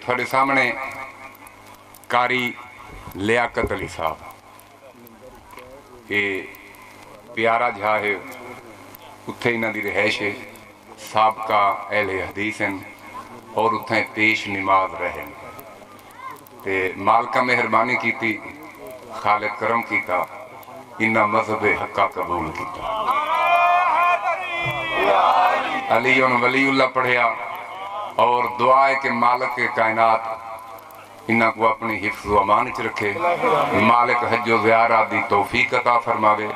تھوڑے سامنے قاری لیاقت علی صاحب یہ پیارا جہا ہے اتھے انہاں دی رہائش ہے سابقہ اہل حدیث ہیں اور اتھے پیش نماز رہے تے مالکہ مہربانی کیتی خالق کرم کیتا انہا مذہب حقہ قبول کیتا علی ولی اللہ پڑھیا اور دعا ہے کہ مالک کائنات انہاں کو اپنی حفظ و امانت رکھے مالک حج و زیارہ دی توفیق عطا فرماوے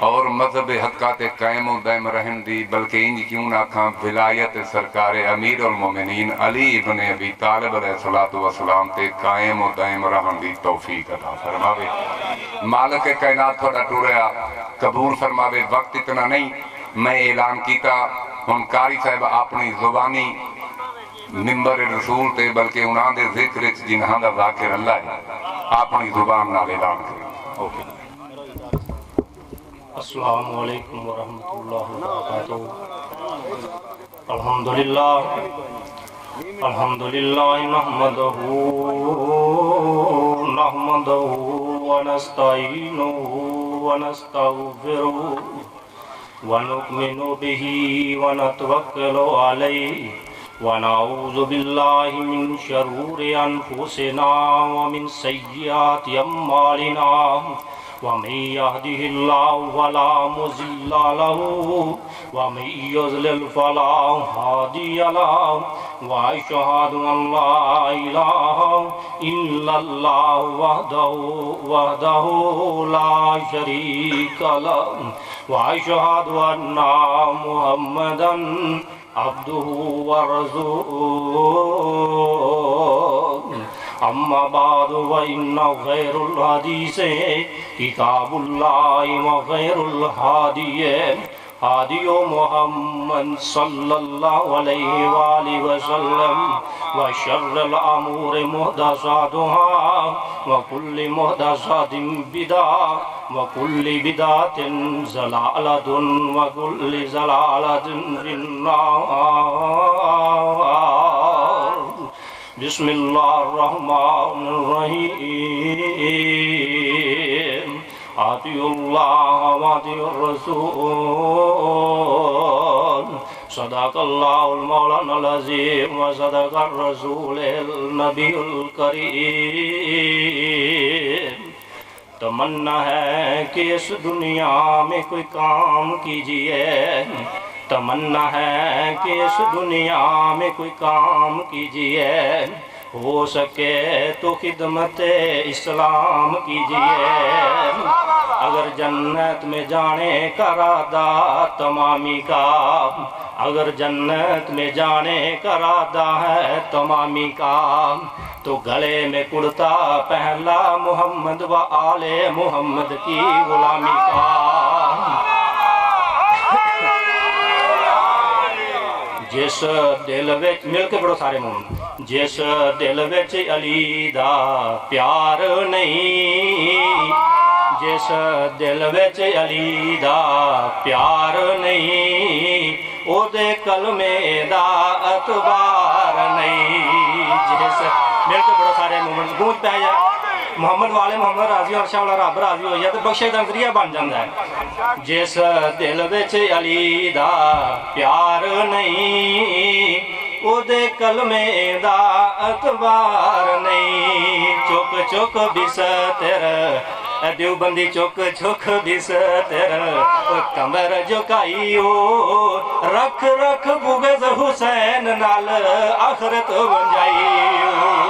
اور مذہب حقات قائم و دائم رہن دی بلکہ انج کیوں نہ کھاں ولایت سرکار امیر المومنین علی ابن ابی طالب علیہ السلام تے قائم و دائم رہن دی توفیق عطا فرماوے مالک کائنات تھوڑا ٹوریا قبول فرماوے وقت اتنا نہیں میں اعلان کیتا ہم قاری صاحب اپنی زبانی ممبر رسول تے بلکہ انہاں دے ذکر جنہاں دا ذاکر اللہ ہے اپنی زبان نال اعلان کریں اوکے السلام علیکم ورحمۃ اللہ وبرکاتہ الحمدللہ نحمدہ ونستعینہ ونستغفرہ ونؤمن بہ ونتوکل علیہ ونعوذ باللہ من شرور انفسنا ومن سیئات اعمالنا ومن يهده الله فلا مضل له ومن يضلل فلا هادي له واشهد ان لا اله الا الله وحده لا شريك له واشهد ان محمدا عبده ورسوله اما بعد وان خیر الحدیث کتاب اللہ وخیر الہدی ہدی محمد صلی اللہ علیہ وآلہ وسلم وشر الامور محدثاتها وكل محدثات بدعة وكل بدعة ضلالة وكل ضلالة في النار بسم اللہ الرحمن الرحیم آتی اللہ وآتی الرسول صدق اللہ المولانا العظیم وصدق الرسول النبی الکریم تمنا ہے کہ اس دنیا میں کوئی کام کیجئے تمنا ہے کہ اس دنیا میں کوئی کام کیجئے ہو سکے تو خدمت اسلام کیجئے اگر جنت میں جانے کا ارادہ تمامی کا اگر جنت میں جانے کا ارادہ ہے تمامی کا تو گلے میں کرتا پہلا محمد و آل محمد کی غلامی کا جس دل وچ مل کے پڑھو سارے مون جس دل وچ علی دا پیار نہیں جس دل وچ علی دا پیار نہیں او دے کلمے دا اعتبار نہیں جس مل کے پڑھو سارے مون گونج پہ جائے محمد والے محمد راضی اور شاہ والا رب راضی ہوئی ہے تو بخشے دا ذریعہ بن جاندہ ہے جس دل وچ علی دا پیار نہیں او دے کلمے دا اعتبار نہیں چک چک بستر دیوبندی چک چک بستر کمر جھکائیو رکھ رکھ بغض حسین نال آخرت بن جائیو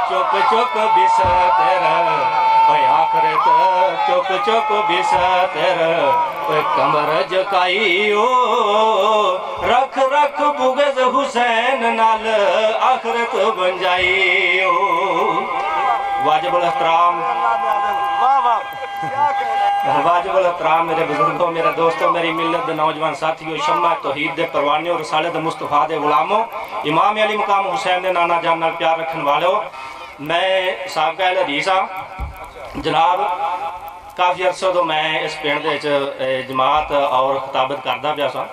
چک چک بستر آخرت چک چک بستر کمر جھکائیو رکھ رکھ بغض حسین نال آخرت بن جائیو واجب الاحترام واجب الاحترام میرے بزرگوں میرے دوستوں میری ملت دے نوجوان ساتھیوں شمع توحید دے پروانیوں رسالے دے مصطفیٰ دے غلاموں امام علی مقام حسین دے نانا جان نال پیار رکھن والوں میں سابقہ اہل حدیث ہاں جناب کافی عرصہ تو میں اس پنڈ دے جماعت اور خطابت کردہ پیا سا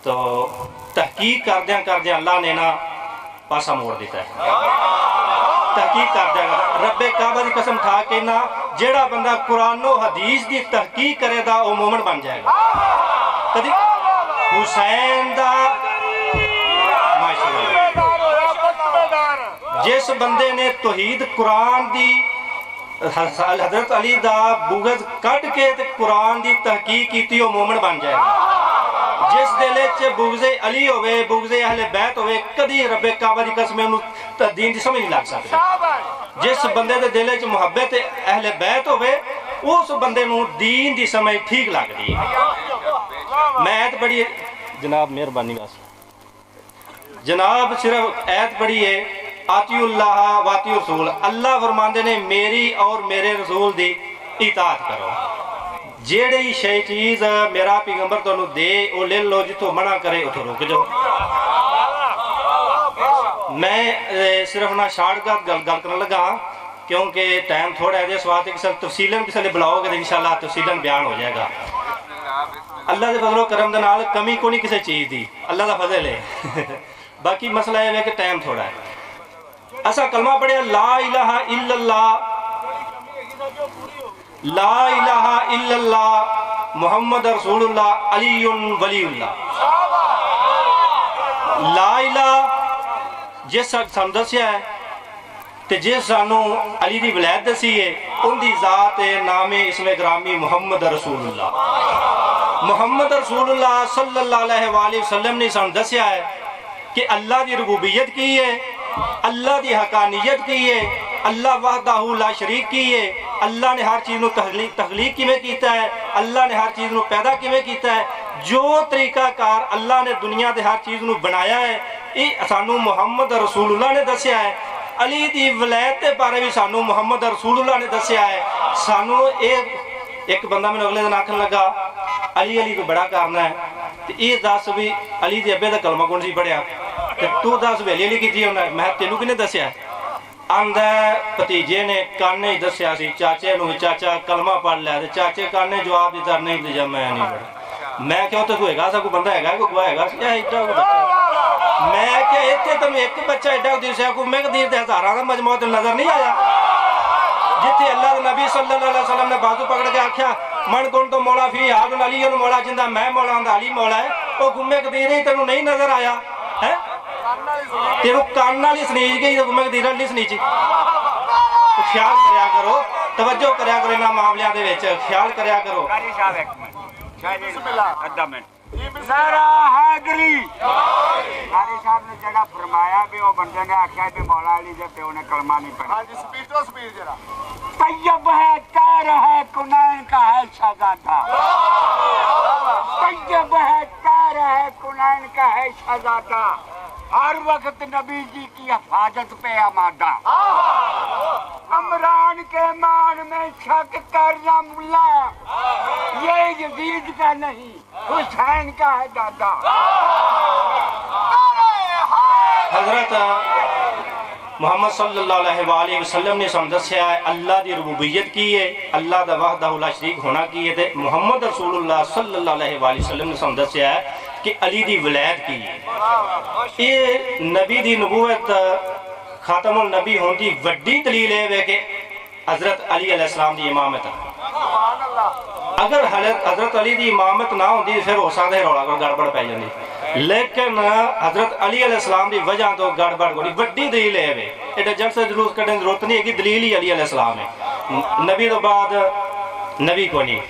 تو تحقیق کردیاں اللہ نے نا پاسا موڑ دیتا ہے، تحقیق کر جائے گا۔ رب کعبہ دی قسم کھا کے نہ جیڑا بندہ قرآن و حدیث دی تحقیق کرے دا وہ مومن بن جائے گا۔ کدی حسین دا جس بندے نے توحید قرآن دی حضرت علی دا بغض کٹ کے قرآن دی تحقیق کی وہ مومن بن جائے گا۔ جس دل چ بغض علی ہوئے، بغض اہل بیت ہوئے، کدی رب کعبہ دی قسم انہوں دین دی سمجھ نہیں لگ سکتی۔ جس بندے دے دل چ محبت اہل بیت ہوئے اس بندے نوں دین دی سمجھ ٹھیک لگ دی۔ میں ایت بڑی جناب مہربانی واسطے جناب صرف ایت بڑی ہے، آتی اللہ واتی رسول، اللہ فرماندے نے میری اور میرے رسول دی اطاعت کرو۔ جیڑی شے چیز میرا پیغمبر تو دے او لے لو، جتوں منع کرے اتھوں رک جاؤ۔ میں صرف نہ شارٹ کٹ گل کرنے لگا کیونکہ ٹائم تھوڑا ہے، اس واسطے کہ تفصیلاً کسی نے بلاؤ گے تو انشاءاللہ تفصیلاً بیان ہو جائے گا۔ اللہ دے فضل و کرم دے نال کمی کو نہیں کسی چیز دی، اللہ دا فضل ہے۔ باقی مسئلہ یہ ہے کہ ٹائم تھوڑا ہے۔ ایسا کلمہ پڑھے لا الہ الا اللہ، لا الہ الا اللہ محمد رسول اللہ علی ولی اللہ۔ لا الہ جس سان دسیا ہے تے جس سانو علی دی ولایت دسی ہے، ان دی ذات نام اسم گرامی محمد رسول اللہ۔ محمد رسول اللہ صلی اللہ علیہ وآلہ وسلم نے سان دسیا ہے کہ اللہ دی ربوبیت کی ہے، اللہ دی حقانیت کی ہے، اللہ وحدہ لا شریک کی ہے، اللہ نے ہر چیز نو تخلیق کی میں کیتا ہے، اللہ نے ہر چیز نو پیدا کی میں کیتا ہے، جو طریقہ کار اللہ نے دنیا دے ہر چیز نو بنایا ہے یہ سانو محمد رسول اللہ نے دسیا ہے۔ علی دی ولایت دے بارے بھی سانو محمد رسول اللہ نے دسیا ہے۔ سانو ایک بندہ میں اگلے دن آکھن لگا علی علی کو بڑا کرنا ہے، یہ دس بھی علی دے ابے دا کلمہ کون سی پڑھیا، تو دس بھی علی علی کی ہونا ہے، میں تینوں کنے دسیا ہے؟ آندہ بھتیجے نے کانے ہی دسیا سی چاچے نو، چاچا کلمہ پڑھ لیا، چاچے کانے جواب دیتا نہیں دیا میں نہیں پڑھا۔ میں کہو تو کوئی گا سا کوئی بندہ ہے گا کوئی گواہ ہے گا یا ایڈا کوئی بچہ، میں کہ اتنے تم ایک بچہ ایڈا کو دیسیا کوئی میں دیر دے ہزاراں دا مجموعہ نظر نہیں آیا، جتھے اللہ دے نبی صلی اللہ علیہ وسلم نے بازو پکڑ کے آکھیا من کن تو مولا فی حاضن علی مولا جندہ میں مولا ہوں علی مولا ہے، وہ گمے قدیر ہی تنہوں نہیں نظر آیا ہے، تیرو کاننا لی سنیج گئی تو گمے قدیر علی سنیج۔ خیال کریا کرو، توجہ کریا کرو انہاں معاملیاں دے وچ، خیال کریا کرو۔ سارا حاضری قاری صاحب نے جڑا فرمایا بھی وہ بندے نے آکھیا بھی مولا علی دے پیو نے کلمہ نہیں پڑھا۔ ہاں جی سپیڈ تو سپیڈ جڑا طیب ہے طاہر ہے کنائن کا ہے شہزادہ، طیب ہے طاہر ہے کنائن کا ہے شہزادہ، ہر وقت نبی جی کی حفاظت پہ آمادہ، عمران کے مان میں شک کرنا ملا، یہ یزید کا نہیں حسین کا ہے دادا۔ حضرت محمد صلی اللہ علیہ وآلہ وسلم نے سمجھا ہے اللہ دی ربوبیت کی ہے، اللہ دا وحدہ لا شریک ہونا کی ہے، محمد رسول اللہ صلی اللہ علیہ وآلہ وسلم نے سمجھا ہے کہ علی دی ولایت کی ہے۔ یہ نبی دی نبوت خاتم النبی ہون دی وڈی دلیل ہے کہ حضرت علی علیہ السلام دی امامت ہے۔ اگر حضرت علی دی امامت نہ ہوندی پھر ہو سکتا ہے روڑا کو گڑبڑ پہ جاندی، لیکن حضرت علی علیہ السلام دی وجہ تو گڑبڑ کو نہیں، وڈی دلیل ہے۔ ایڈا جب سے جلوس کرنے کی ضرورت نہیں ہے کہ دلیل ہی علی علیہ السلام ہے، نبی تو بعد نبی کو نہیں۔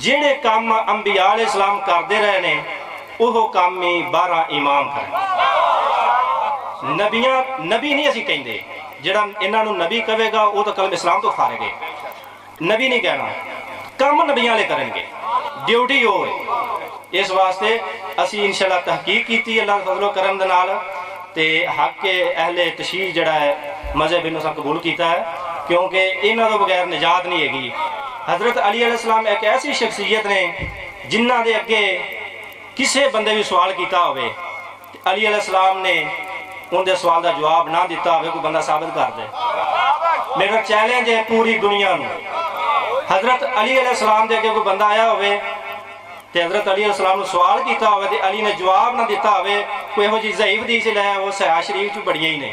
جڑے کام انبیاء علیہ السلام کردے رہے نے وہ کام میں 12 امام کریں۔ نبی نہیں اسی کہیں دے، جڑا انہاں نو نبی کہے گا وہ تو کلم اسلام تو خارج ہے، نبی نہیں کہنا، کام نبیاں لے کریں گے، ڈیوٹی ہو ہے۔ اس واسطے اسی انشاءاللہ تحقیق کیتی اللہ فضل و کرم دے نال تے حق کے اہل تشیع جڑا ہے مذہب انہوں سے قبول کیتا ہے، کیونکہ انہاں تو بغیر نجات نہیں ہے گی۔ حضرت علی علیہ السلام ایک ایسی شخصیت نے جنہ دے اگے کسے بندے بھی سوال کیتا ہوئے علی علیہ السلام نے ان دے سوال دا جواب نہ دیتا ہوئے کوئی بندہ ثابت کر دے۔ میرا چیلنج ہے پوری دنیا میں، حضرت علی علیہ السلام دے اگے کوئی بندہ آیا ہوئے تے حضرت علی علیہ السلام نے سوال کیتا ہوئے تے علی نے جواب نہ دیتا ہوئے کوئی ہو جی ضعیف حدیث لے وہ صحیح شریف چ بڑیاں ہی نے.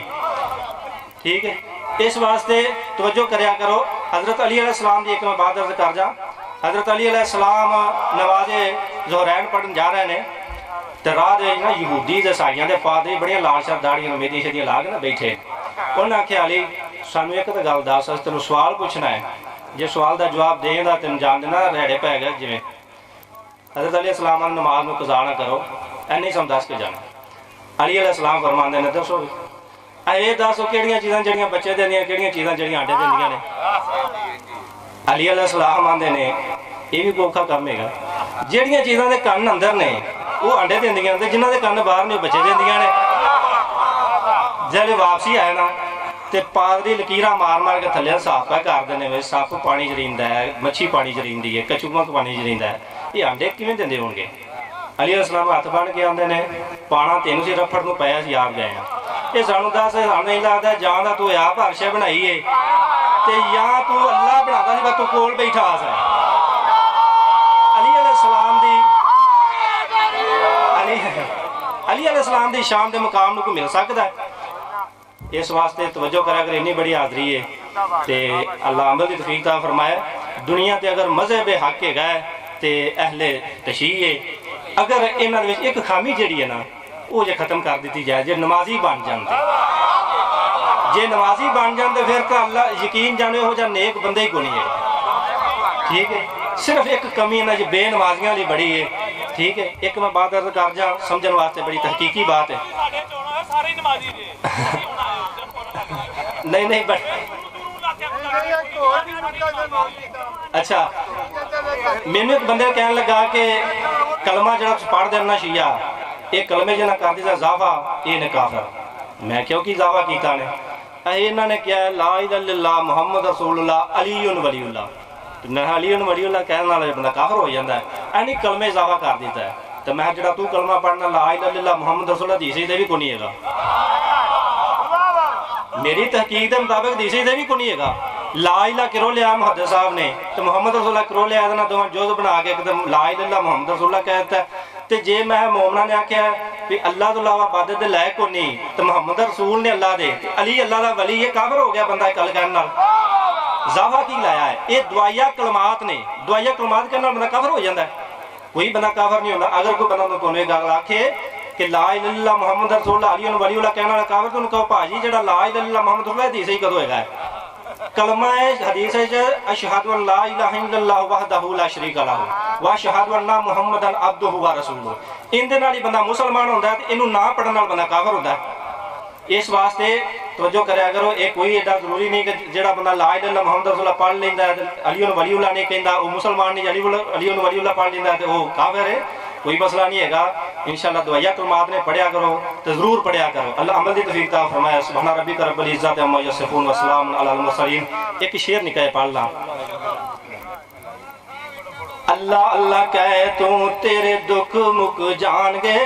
ٹھیک ہے, اس واسطے توجہ کریا کرو. حضرت علی علیہ السلام دی ایک میں بات عرض کر جا. حضرت علی علیہ السلام نماز ظہرین پڑھن جا رہے ہیں تو راہ دے نا یہودی تے عیسائیاں دے پادری بڑیاں لال شاہ داڑیاں میدیاں شدیاں لا کے نا بیٹھے. انہوں نے آخیا علی سانو ایک تو گل دس اس تینوں سوال پوچھنا ہے, جی سوال دا جواب دیں گا تین جان دینا ریڑے پہ گئے جویں. حضرت علیہ السلام نے نماز میں قضا نہ کرو اینی سم دس کے جانا. علی علیہ السلام فرماندے نے دسو اے دسو کیڑیاں چیزاں جڑیاں بچے دیندیاں کیڑیاں چیزاں جڑیاں انڈے دیندیاں نے. علی علیہ السلام آندے نے یہ بھی کوکھا کم ہے گا. جڑیاں چیزاں دے کن اندر نے وہ انڈے دیندیاں تے جنہاں دے کن باہر نے بچے دیندیاں نے. جلے واپسی آئے نا تے پادری لکیراں مار مار کے تھلے صاف پہ کر دینے میں سپ پانی چریندا ہے, مچھی پانی چریندی ہے, کچوا پانی چریندا ہے. یہ انڈے کیویں دیندے ہون گے؟ علی علیہ السلام ہاتھ بن کے آندے نے پانا تینوں سی رفڑ نوں پیا سی آپ گئے ہیں. یہ سانوں دس سانوں نہیں لگدا جاں دا تو آپ ہر شے بنائی ہے تے یا تو اللہ بنادا سی تو کول بیٹھا سا. علی علیہ السلام دی علی علیہ السلام دی شان دے مقام نوں کو مل سکدا ہے؟ اس واسطے توجہ کرا کر اتنی بڑی حاضری ہے تے اللہ عمل دی توفیق عطا فرمائے. دنیا تے اگر مذہب حق ہے گئے تے اہل تشیع ہے, اگر انہاں دے وچ ایک خامی جڑی ہے نا وہ جے ختم کر دیتی جائے جے نمازی بن جاندے. جے نمازی بن جاندے پھر تو اللہ یقین جانے ہو جا نیک بندے ہی کو نہیں ہے. ٹھیک ہے, صرف ایک کمی ہے جو بے نمازیاں لی بڑی ہے. ٹھیک ہے, ایک میں بات عرض کر جا سمجھن واسطے بڑی تحقیقی بات ہے. نہیں اچھا مینوں ایک بندے کہنے لگا کہ کلمہ جڑا پڑھ دینا شیعہ یہ کلمے جنہ کر دیتا اضافہ یہ نے کافر. میں کیوں کی اضافہ کیتا نے؟ انہوں نے کیا ہے لا الہ الا اللہ محمد رسول اللہ علی ولی اللہ. میں علی ولی اللہ کہنے والا بندہ کافر ہو جاتا ہے. اینی کلمے اضافہ کر دیتا ہے. تو میں جڑا تو کلمہ پڑھنا لا الہ الا اللہ محمد رسول اللہ دیسی دے بھی کو نہیں ہے گا. میری تحقیق دے مطابق دیسی دے بھی کو نہیں ہے گا. لا الہ کرو لیا محدث صاحب نے تو محمد رسول اللہ کرو لیا دینا دو جوز بنا کے لا الہ اللہ محمد رسول اللہ کہتا ہے. تو جے میں مومنہ نے آکھیا ہے اللہ تو علاوہ عبادت دے لائق کو نہیں تو محمد رسول نے اللہ دے علی اللہ دا ولی یہ کافر ہو گیا بندہ کل کہنے نال. اضافہ کی لایا ہے یہ دعائیہ کلمات نے. دعائیہ کلمات کہنے بندہ کافر ہو جاتا ہے. کوئی بندہ کافر نہیں ہوتا. اگر کوئی بندہ تو ایک گل آکھے کہ لا الہ الا اللہ محمد رسول اللہ علی ولی اللہ کہنے والا کافر تو انہوں کہو بھاجی جڑا لا الہ الا اللہ محمد رسول اللہ حدیث ہی کدو ہوئے گا ہے. کلمہ حدیث ہے اشہد ان لا الہ الا اللہ وحدہ لا شریک لہ واشہد ان محمدًا عبدہ ورسولہ. ان دے نال ہی بندہ مسلمان ہوتا ہے تو انہوں نہ پڑھنے نال بندہ کافر ہوتا ہے. اس واسطے توجہ کریا کرو یہ کوئی ایڈا ضروری نہیں کہ جڑا بندہ لا الہ الا اللہ محمد رسول اللہ پڑھ لیندا ہے علی ولی اللہ نہیں کہندا وہ مسلمان نہیں. علی ولی اللہ پڑھ لیندا ہے تو وہ کافر ہے. کوئی مسئلہ نہیں ہے گا. انشاءاللہ دعائیہ کلمات نے پڑھیا کرو تو ضرور پڑھیا کرو. اللہ عمل دی توفیق عطا فرمائے. سبحان ربک رب العزت عما یصفون وسلام علی المرسلین. ایک شعر نکلے پڑھ لاں. اللہ اللہ کہے تو تیرے دکھ مک جان گے.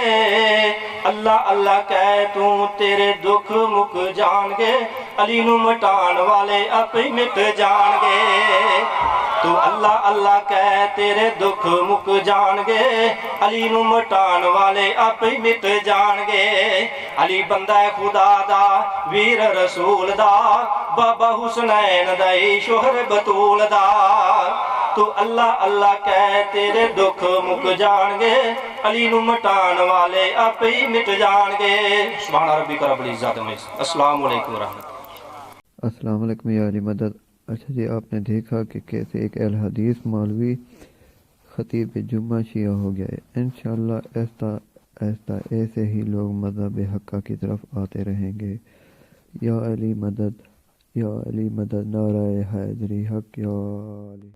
اللہ اللہ کہے تو تیرے دکھ مک جان گے. علی نو مٹان والے آپ ہی مٹ جان گے. تو اللہ اللہ کہے تیرے دکھ مک جان گے. علی نو مٹان والے آپ ہی مٹ جان گے. علی بندہ خدا دا ویر رسول دا بابا حسنین دائی شوہر بطول دا. تو اللہ اللہ کہے تیرے دکھ مک جان گے. علی نو مٹان والے آپ ہی مٹ جان گے. سبحان ربک رب العزت. السلام علیکم ورحمۃ اللہ. السلام علیکم یا علی مدد. اچھا جی آپ نے دیکھا کہ کیسے ایک اہل حدیث مولوی خطیب جمعہ شیعہ ہو گیا ہے. انشاءاللہ ایسا ایسے ہی لوگ مذہب حقہ کی طرف آتے رہیں گے. یا علی مدد یا علی مدد. نعرہ حیدری حق یا علی.